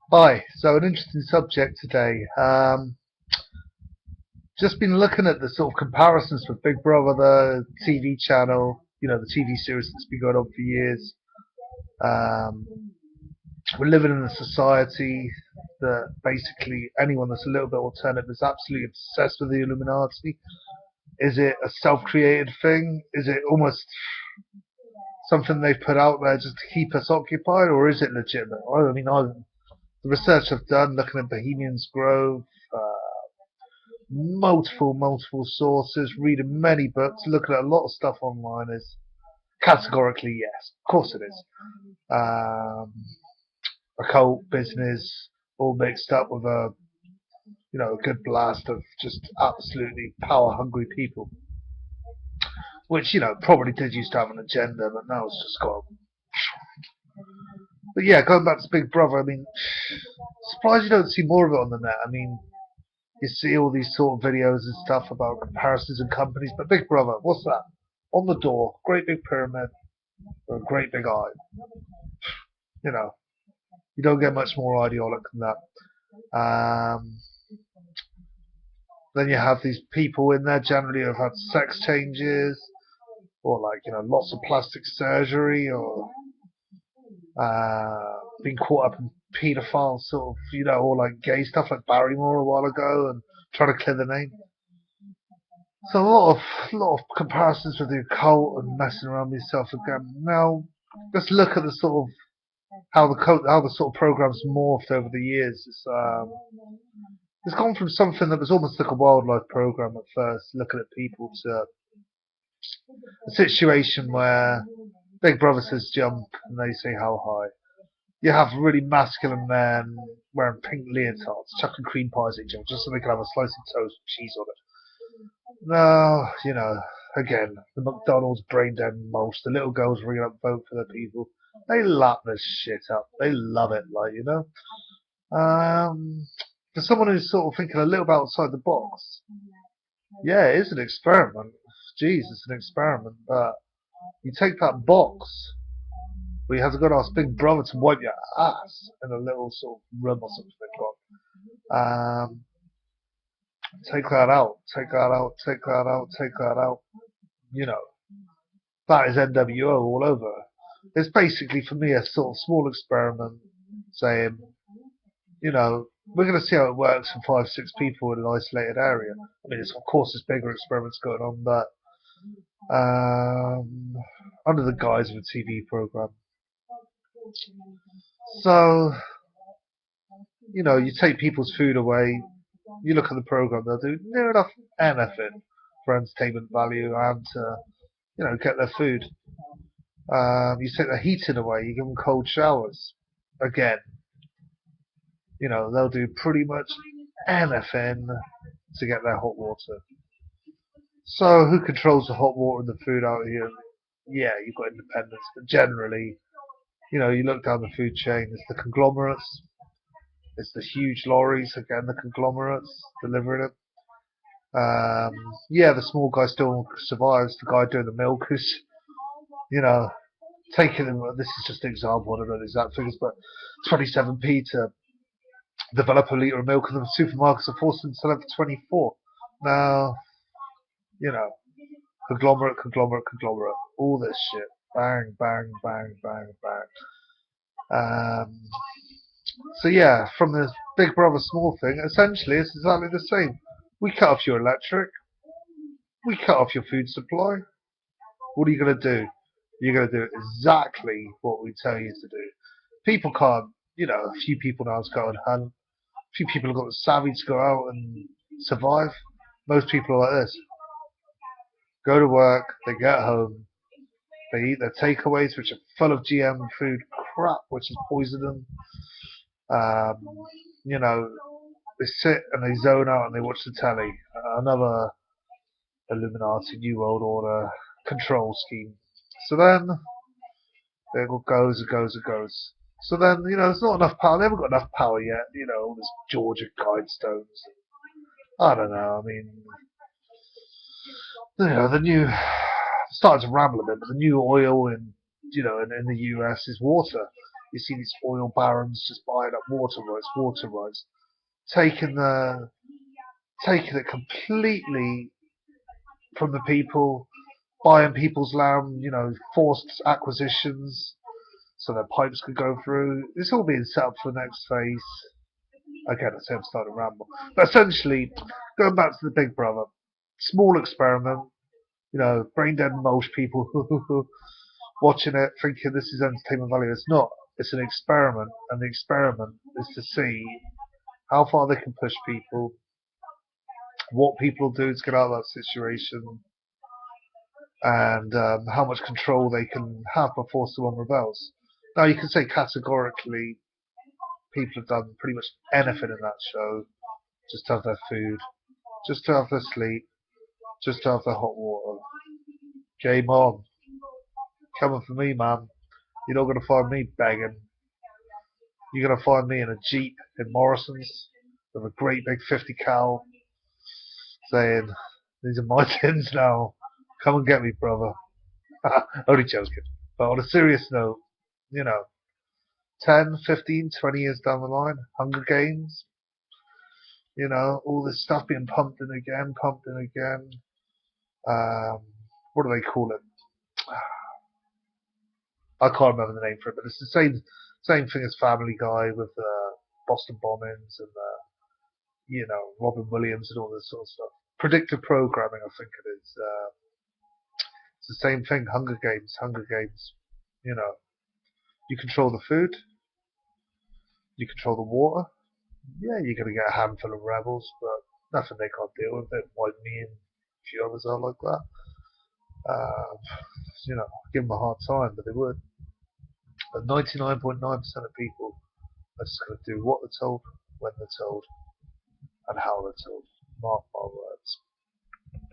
Hi, so an interesting subject today. Just been looking at the sort of comparisons with Big Brother, the TV channel, the TV series that's been going on for years. Um, we're living in a society that basically anyone that's a little bit alternative is absolutely obsessed with the Illuminati. Is it a self-created thing? Is it almost something they've put out there just to keep us occupied, or is it legitimate? The research I've done looking at Bohemian's Grove, multiple sources, reading many books, looking at a lot of stuff online is categorically yes. Of course it is. Um, Occult business, all mixed up with a good blast of just absolutely power hungry people, which probably did used to have an agenda, but now it's just got. But yeah, going back to Big Brother, I mean, surprised you don't see more of it on the net. I mean, you see all these sort of videos and stuff about comparisons and companies, but Big Brother, what's that? On the door, great big pyramid, or a great big eye. You know, you don't get much more ideologue than that. Then you have these people in there generally who've had sex changes, or like lots of plastic surgery, or been caught up in paedophile sort of or like gay stuff like Barrymore a while ago, and trying to clear the name. So a lot of comparisons with the occult and messing around with yourself again. Now, let's look at the sort of how the sort of program's morphed over the years. It's gone from something that was almost like a wildlife program at first, looking at people, to a situation where Big Brother says jump and they say how high. You have really masculine men wearing pink leotards, chucking cream pies at each other just so they can have a slice of toast with cheese on it. No, again, the McDonald's brain dead mulch, the little girls ringing up vote for the people. They lap this shit up. They love it, for someone who's sort of thinking a little bit outside the box, yeah, it is an experiment. Jeez, it's an experiment. But you take that box where you have to go to ask Big Brother to wipe your ass in a little sort of room or something they've got. Take that out, take that out, take that out, take that out. You know, that is NWO all over. It's basically for me a sort of small experiment saying, we're going to see how it works for 5, 6 people in an isolated area. I mean, of course, there's bigger experiments going on, but um, under the guise of a TV program. So, you take people's food away. You look at the program; they'll do near enough anything for entertainment value and to, get their food. You take the heating away. You give them cold showers. Again, they'll do pretty much anything to get their hot water. So who controls the hot water and the food out here? Yeah, you've got independents, but generally, you look down the food chain, it's the conglomerates, it's the huge lorries, again, the conglomerates delivering it. Yeah, the small guy still survives, the guy doing the milk is, you know, taking them, this is just an example, I don't know the exact figures, but 27p to develop a litre of milk, and the supermarkets are forced to sell it for 24. Now, you know, conglomerate, all this shit. Bang, bang, bang, bang, bang. Um, so yeah, from this Big Brother small thing, essentially it's exactly the same. We cut off your electric, we cut off your food supply. What are you going to do? You're going to do exactly what we tell you to do. People can't, a few people now to go and hunt. A few people have got the savvy to go out and survive. Most people are like this. Go to work, they get home, they eat their takeaways, which are full of GM food crap, which is poisoning them. You know, they sit and they zone out and they watch the telly. Another Illuminati New World Order control scheme. So then it goes and goes and goes. So then, there's not enough power. They haven't got enough power yet. All this Georgia Guidestones. I don't know. I mean, the new started to ramble a bit, but the new oil in in the US is water. You see these oil barons just buying up water rights, taking the taking it completely from the people, buying people's land, forced acquisitions so that pipes could go through. It's all being set up for the next phase. Again, I say I'm starting to ramble. But essentially, going back to the Big Brother, small experiment, brain dead most people watching it thinking this is entertainment value. It's not. It's an experiment, and the experiment is to see how far they can push people, what people do to get out of that situation, and how much control they can have before someone rebels. Now, you can say categorically people have done pretty much anything in that show just to have their food, just to have their sleep, just to have their hot water. Game on. Coming for me, man. You're not going to find me begging. You're going to find me in a Jeep in Morrison's with a great big 50 cal saying, these are my tins now. Come and get me, brother. Only joking. But on a serious note, you know, 10, 15, 20 years down the line, Hunger Games, all this stuff being pumped in again, pumped in again. What do they call it? I can't remember the name for it, but it's the same thing as Family Guy with Boston bombings and Robin Williams and all this sort of stuff. Predictive programming, I think it is. It's the same thing. Hunger Games. Hunger Games. You control the food. You control the water. Yeah, you're gonna get a handful of rebels, but nothing they can't deal with. It. Like me and a few others are like that. Give them a hard time, but they would. But 99.9% of people are just going to do what they're told, when they're told, and how they're told. Mark my words.